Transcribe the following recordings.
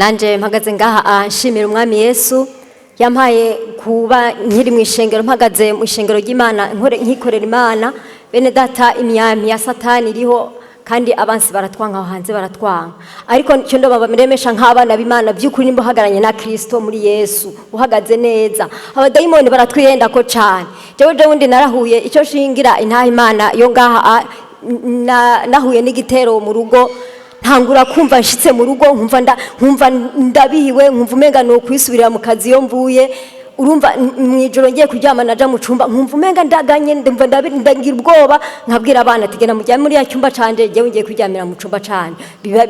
Nanje mpagaze ngaha nshimira umwami Yesu yampaye kuba nkiri mu ishengero mpagaze mu ishengero ry'Imana nkikorera Imana bene data imyami ya satani iriho kandi abansi baratwanga hanze baratwanga ariko cyo ndo babamiremesha nk'abana b'Imana by'ukuri nimba hagaranye na Kristo muri Yesu uhagaze neza abadayimoni baratwiyenda ko cyane jewe wundi narahuye icyo shingira intaha Imana yo ngaha nahuye n'igitero mu rugo ntangura kumva nshitse mu rugo nkumva ndabihiwe nkumva umenga no kwisubirira mu kazi yo mvuye urumva mwijoro ngiye kuryama naja mu cumba nkumva umenga ndaganye ndumva ndagira ubwoba nkabwira abana ati gena mujya muri ya cyumba canje ngiye ngiye kuryamira mu cumba canje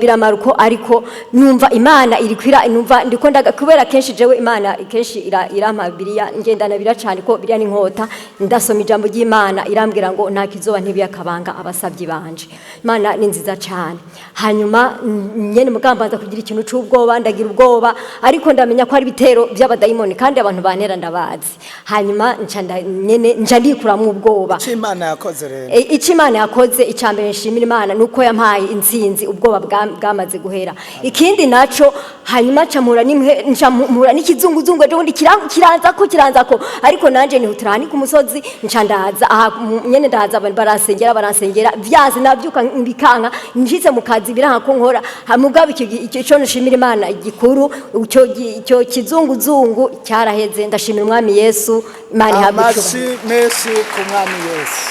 biramaruko ariko numva Imana iri kwira numva ndiko kubera kenshi jewe Imana kenshi irampa Bibiliya ngendana biracane ko Bibiliya n'inkota ndasoma ijambo ry'Imana irambwira ngo nta kizoba ntibiyakabanga abasabyi banje Imana ni nziza cyane hanyuma nyene mugambanza kugira ikintu c'ubwoba ndagira ubwoba ariko ndamenya ko ari bitero by'abadayimoni kandi abantu banera ndabazi hanyuma nca ndikuramwo ubwoba Imana yakoze rero Imana yakoze icambere nshimira Imana nuko yampaye intsinzi ubwoba bwamaze guhera ikindi naco hanyuma ncamura n'ikizunguzungu ejo bundi kiranza ko ariko nanje nihutirani ku musozi nca ndaza aha nyene ndaza abantu baransengera vyazi navyuka mbikanga nshitse mu kazi biranka ko nkora hamugaba icyo nshimira Imana igikuru icyo kizunguzungu cyaraheze ndashimira umwami Yesu Imana ihabwe amashyi menshi ku mwami Yesu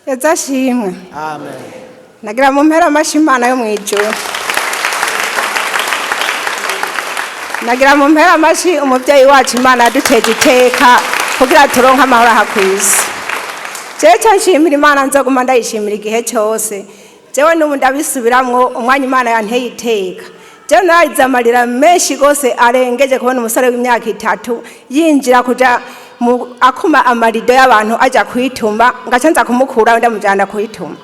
yazashimwe amen nagira mu mpera amashyi Imana yo mwijuru nagira mu mpera amashyi umuvyeyi wacu Imana yaduteje iteka kugira turonke amahoro hakwisi jewe nshimira Imana nzoguma ndayishimira igihe cyose jewe n'ubu ndabisubiramwo umwanya Imana yanteye iteka jewe narize amarira menshi gose arengeje kubona umusore w'imyaka 3 yinjira kuja akuma amarido y'abantu aja kwituma ngacanza kumukura ndamujana kwituma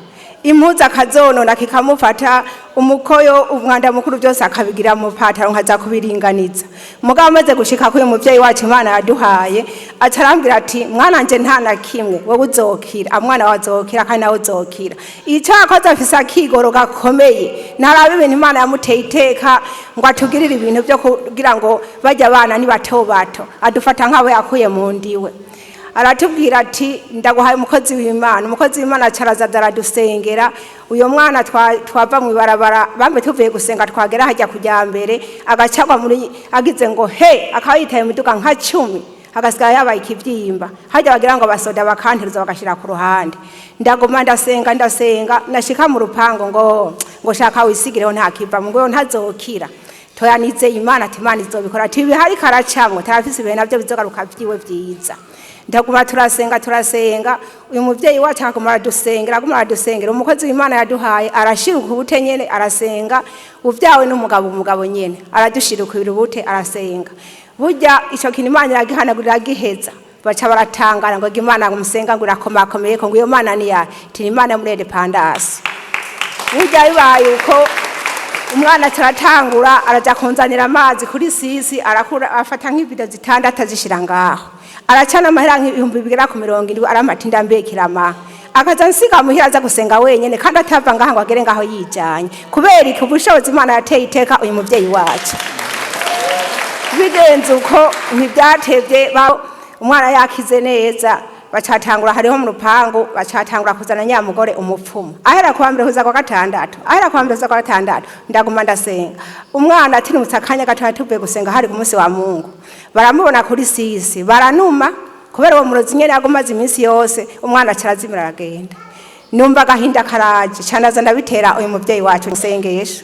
impuza akazonona kikamufata umukoyo umwanda mukuru byose akabigira mu pataro nkaza kubiringaniza mugabo amaze gushika kuri umuvyeyi wacu Imana yaduhaye atarambira ati mwana nje nta na kimwe wowe uzokira mwana wazokira kandi nawe uzokira icyo akoze afise akigoro gakomeye narabe ibintu Imana yamuteye iteka ngo atugirire ibintu byo kugira ngo bajya abana ni bato adufata nk'abo yakuye mu ndiwe aratubwira ati ndaguhaye umukozi w'Imana caraza aradusengera uyo mwana twava mu ibarabara bambe tuvuye gusenga twagera hajya kujya mbere agacagwa muri agize ngo he akayitaye mu duka nka 10 agasigara yabaye ikivyimba hajya bagira ngo basoda bakantiriza bagashira ku ruhande ndagoma ndasenga nashika mu rupango ngo shaka wisigireho nta kiva ngo ntazokira toyanize Imana ati Imana izobikora ati bihari karacamwe tarafise ibintu navyo bizogaruka vyiwe vyiza ndaguma turasenga uyu muvyeyi wacu aguma aradusengera umukozi w'Imana yaduhaye arashiruka ubute nyene arasenga uvyawe n'umugabo nyene aradushirukira ubute arasenga burya ico kintu Imana yagihanagurira giheza baca baratangara ngo Imana ngumusenga ngo irakomakomeye ko ngo iyo Mana ni ya ati Imana muri independence burya bibaye uko umwana taratangura araja konzanira amazi kuri sisi arakura afata nk'ibido 6 azishira ngaho aracana amahera nk'ibihumbi bigera ku 70 aramatinda mbekirama akaza nsiga muhira aza gusenga wenyene kandi atava ngaha ngo agere ngaho yijanye kubera iki ubushobozi Imana yateye iteka uyu muvyeyi wacu bigenze uko ntibyatevye umwana yakize neza bacatangura hariho mu rupango bacatangura kuzana nyamugore umupfumu ahera kwa mbere kuza kwa gatandatu ndaguma ndasenga umwana ati n'umutsakanya gatatu tuvuye gusenga hari ku munsi wa Mungu baramubona kuri sisi baranuma kubera uwo murozi nyene yagumaze iminsi yose umwana carazimira aragenda numva gahinda karaje canaza ndabitera uyu muvyeyi wacu nsengesha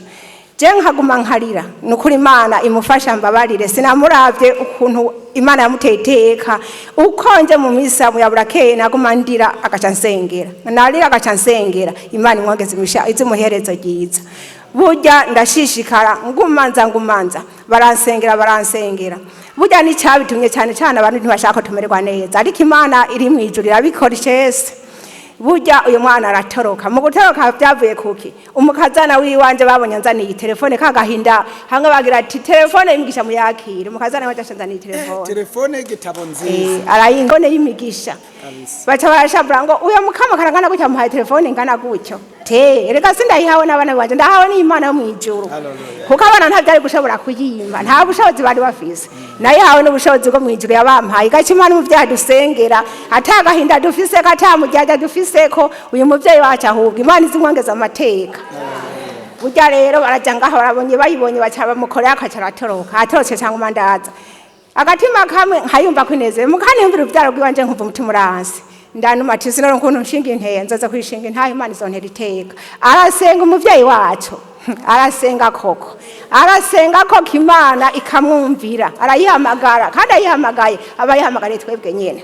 je nkaguma nkarira nukuri Imana imufasha mbabarire sinamuravye ukuntu Imana yamuteye iteka ukonje mu misa mu yaburakeye naguma ndira agaca nsengera narira agaca nsengera Imana imwongeze imisha izimuherezo ryiza burya ndashishikara ngumanza baransengera burya ni cyabitumye cyane abantu ntibashaka tumererwa neza ariko Imana iri mu ijuru irabikora icese burya uyu mwana aratoroka mu gutoroka byavuye kuki umukazana wiwanje babonye nzaniye telefone kagahinda hamwe bagira ati telefone imigisha muyakire umukazana waje nzaniye telefone y'igitabo nziza arayingone y'imigisha baca barashabura ngo uyu mukama karangana gutya muhaye telefone ingana gutyo reka sindayihawe n'abana banje ndahawe n'Imana yo mwijuru kuko abana ntabyari gushobora kuyima nta bushobozi bari bafise nayihawe n'ubushobozi bwo mwijuru yabampaye gaca Imana umuvyayi dusengera atagahinda dufise ko atamujyaja dufise ko uyu muvyeyi wacu ahubwo Imana izimwongeza amateka burya rero baraja ngaho barabonye bayibonye baca bamukorera akacara atorotse cyangwa mandaza agatima kamwe nkayumva kwinezera mukanimvira uvyaro bw'iwanje nkumva umutima uranse ndanuma ati sinoro nkuntu nshinga inteye nzaza kwishinga intahe Imana izontera iteka arasenga umuvyeyi wacu arasenga koko arasenga koko Imana ikamwumvira arayihamagara kandi ayihamagaye abayihamagariye twebwe nyene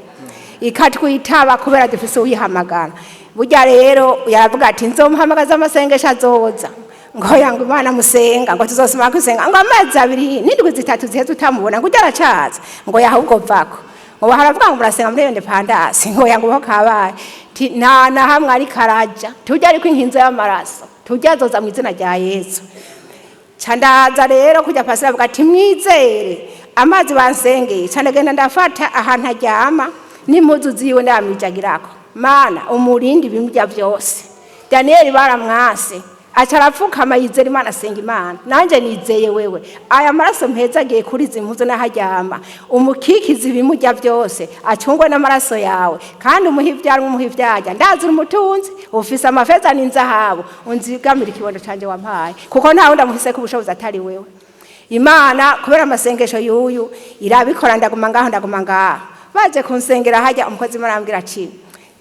ikatwitaba kubera dufise uyihamagara burya rero yaravuga ati nzomuhamagaza amasengesho azoza ngo yangu Imana musenga ngo tuzosoma kusenga ngo amezi abiri n'indwi zitatu ziheze utamubona ngo ujaracaza ngo yahubwo vako ngo haravuga ngo murasenga muri independence ngo yangu ho kabaye na hamwe ari karaja tujya ariko inkinzo y'amaraso tujya zoza mu izina rya Yesu candaza rero kujya pasira avuga ati mwizere amazi bansengeye candagenda ndafata ahantu ajyama n'impuzu ziwe ndamwijagirako Mana umurindi bimujya byose Daniel baramwase acarapfukama yizera Imana asenga Imana nanje nizeye wewe aya maraso mpezagiye kuri zimpuzo n'ahajyama umukikizi bimujya byose acungwe n'amaraso yawe kandi umuhivyarwa umuhivyajya ndazira umutunzi ufise amafeza n'inzahabu unzigamira ikibondo canje wampaye kuko nta wundi amufise ku bushobozi atari wewe Imana kubera amasengesho yuyu irabikora ndaguma ngaho baje kunsengera hajya umukozi Imana ambwira ati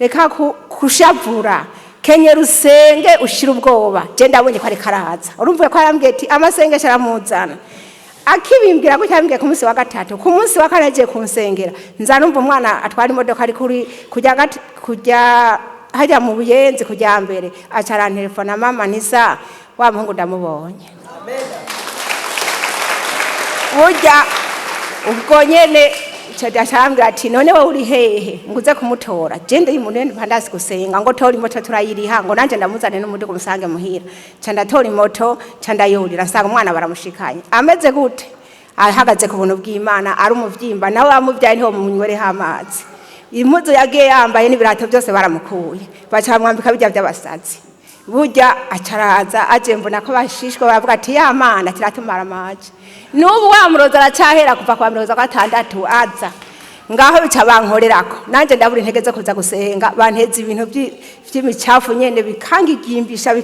reka kushavura Kenye rusenge ushira ubwoba je ndabonye ko ari karaza urumvuye ko arambwiye ati amasengesho aramuzana akibimbwira ko cyambwiye ku munsi wa gatatu ku munsi wa kane agiye kunsengera nzanumva umwana atwara imodoka ari kujya hajya mu buyenzi kujya mbere acara telefone mama nisa wa muhungu ndamubonye burya ubwo nyene cyadashambira ati none wowe uri hehe nguze kumutora je ndi munene pandasi gusenga ngo tora imoto turayiriha ngo nanje ndamuzane n'umudugo musange muhira canda tora imoto canda yurira sanga umwana baramushikanye ameze gute ahagaze ku buntu bw'Imana ari umuvyimba nawe amuvyaye niho munywere hamazi impuzu yagiye yambaye n'ibirato byose baramukuye bacamwambika bijya by'abasazi burya acaraza aje mbona ko bashishwe baravuga ati ya Mana tiratumara amaje nubu wamuroza aracahera kuva kwa miroza gatandatu aza ngaho bica bankorerako nanje ndabura intege zo kuza gusenga banteza ibintu by'imicafu nyene bikangigimbisha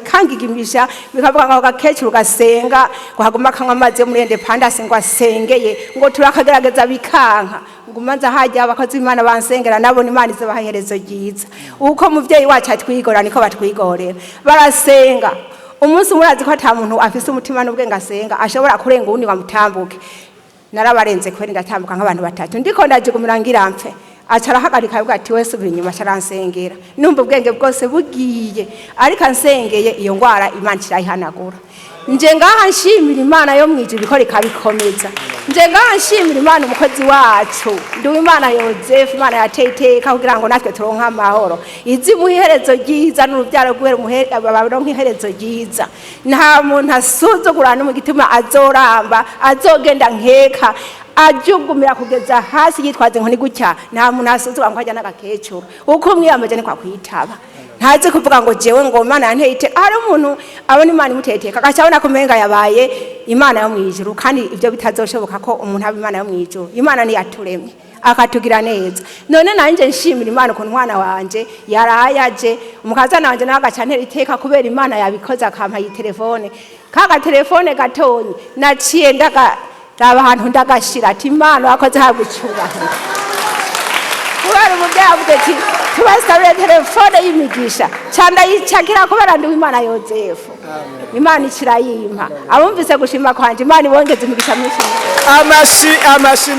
bikavuga ngo gakecuru gasenga ngo haguma kanwa amazi yo muri independence ngo asengeye ngo turakagerageza bikanka ngumanza hajya abakozi Imana bansengera nabona Imana izabaherezo ryiza uko muvyeyi wacu atwigora niko batwigorera barasenga umunsi murazi ko ata muntu afise umutima n'ubwenge asenga ashobora kurenga uwundi wamutambuke narabarenze kweri ndatambuka nk'abantu batatu ndiko ndajigumira ngiramfe acarahagarika avuga ati wese ubiri inyuma caransengera numva ubwenge bwose bugiye ariko ansengeye iyo ngwara Imana irayihanagura nje ngaha nshimira Imana yo mwijuru ikora ikabikomeza nje ngaha nshimira Imana umukozi wacu Nduwimana Joseph Imana yateyiteka kugira ngo natwe turonka amahoro izibuha iherezo ryiza n'urubyaro rw'era babaronka iherezo ryiza nta muntu asuzugurana mu gituma azoramba azogenda nkeka ajugumira kugeza hasi yitwaze ngo ni gutya nta muntu asuzugura ngo ajya n'agakecuru uko mwiyamaje ni kwa kwitaba ntazi kuvuga ngo jewe ngo Imana yanteyite ari umuntu abona Imana imuteteka akacabona kumenga yabaye Imana yo mwijuru kandi ivyo bitazoshoboka ko umuntu aba Imana yo mwijuru Imana ni yaturemye akatugira neza none nanje nshimira Imana ko Umwana wanje yarayaje umukazana wanje nawe agacantera iteka kubera Imana yabikoze akampa iyi telefone kaga telefone gatonyi naciye raba ahantu ndagashira ati Imana wakoze hagucyubahiro kubera umubyeyi avuze ati tubasabire telefone y'imigisha canda yicakira kubera Nduwimana Joseph Imana ikirayimpa abumvise gushima kwanje Imana ibongeze imigisha myinshi amashi